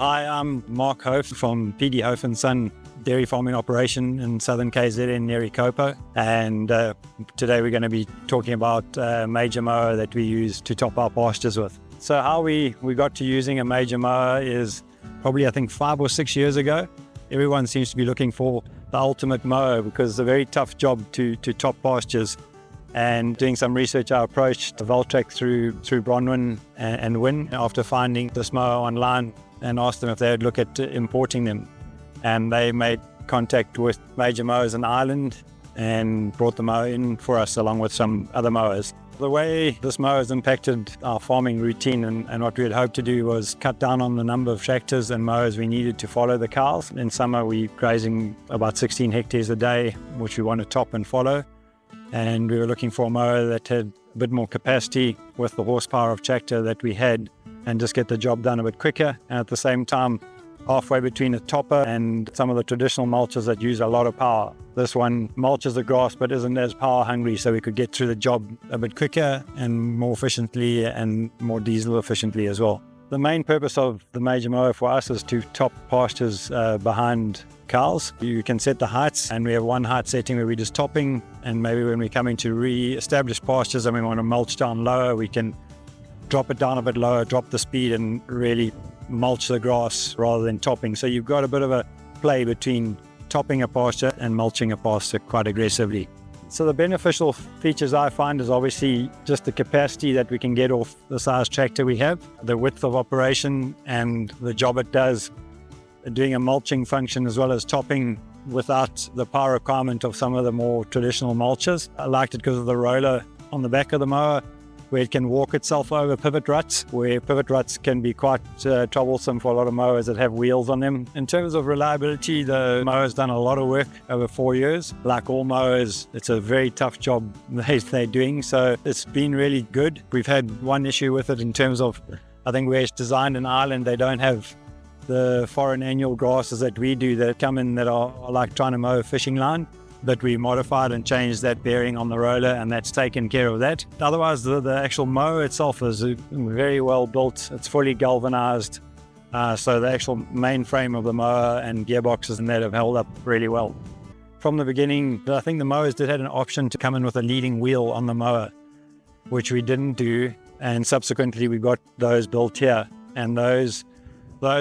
Hi, I'm Mark Hauff from PD Hauff Son dairy farming operation in Southern KZN near Ikopo. And today we're going to be talking about a major mower that we use to top our pastures with. So how we got to using a major mower is probably, I think, 5 or 6 years ago. Everyone seems to be looking for the ultimate mower because it's a very tough job to top pastures. And doing some research, I approached Valtrac through Bronwyn and Win after finding this mower online and asked them if they would look at importing them. And they made contact with Major Mowers in Ireland and brought the mower in for us along with some other mowers. The way this mower has impacted our farming routine and what we had hoped to do was cut down on the number of tractors and mowers we needed to follow the cows. In summer, we're grazing about 16 hectares a day, which we want to top and follow. And we were looking for a mower that had a bit more capacity with the horsepower of tractor that we had and just get the job done a bit quicker. And at the same time, halfway between a topper and some of the traditional mulches that use a lot of power. This one mulches the grass but isn't as power hungry, so we could get through the job a bit quicker and more efficiently and more diesel efficiently as well. The main purpose of the major mower for us is to top pastures behind cows. You can set the heights, and we have one height setting where we're just topping, and maybe when we're coming to re-establish pastures and we want to mulch down lower, we can drop it down a bit lower, drop the speed and really mulch the grass rather than topping. So you've got a bit of a play between topping a pasture and mulching a pasture quite aggressively. So the beneficial features I find is obviously just the capacity that we can get off the size tractor we have, the width of operation and the job it does, doing a mulching function as well as topping without the power requirement of some of the more traditional mulches. I liked it because of the roller on the back of the mower, where it can walk itself over pivot ruts, where pivot ruts can be quite troublesome for a lot of mowers that have wheels on them. In terms of reliability, the mower's done a lot of work over 4 years. Like all mowers, it's a very tough job they're doing, so it's been really good. We've had one issue with it in terms of, I think where it's designed in Ireland, they don't have the foreign annual grasses that we do that come in that are like trying to mow a fishing line. But we modified and changed that bearing on the roller, and that's taken care of that. Otherwise, the actual mower itself is very well built. It's fully galvanized. So the actual main frame of the mower and gearboxes and that have held up really well. From the beginning, I think the mowers did have an option to come in with a leading wheel on the mower, which we didn't do. And subsequently, we got those built here. And those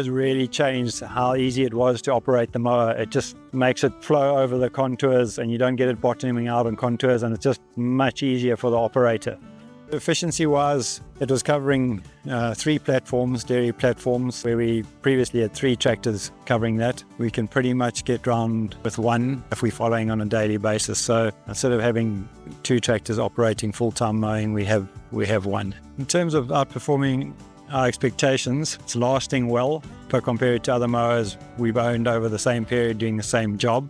really changed how easy it was to operate the mower. It just makes it flow over the contours and you don't get it bottoming out on contours, and it's just much easier for the operator. Efficiency-wise, it was covering 3 platforms, dairy platforms, where we previously had 3 tractors covering that. We can pretty much get round with one if we're following on a daily basis. So instead of having 2 tractors operating full-time mowing, we have one. In terms of outperforming our expectations, it's lasting well, but compared to other mowers we've owned over the same period doing the same job.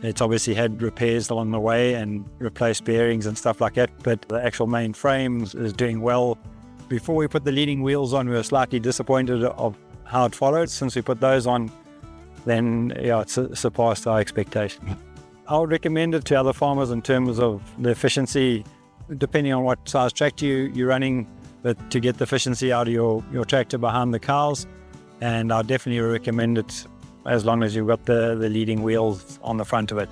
It's obviously had repairs along the way and replaced bearings and stuff like that, but the actual main frame is doing well. Before we put the leading wheels on, we were slightly disappointed of how it followed. Since we put those on, then yeah, it's surpassed our expectation. I would recommend it to other farmers in terms of the efficiency, depending on what size tractor you're running, but to get the efficiency out of your tractor behind the cows. And I definitely recommend it as long as you've got the leading wheels on the front of it.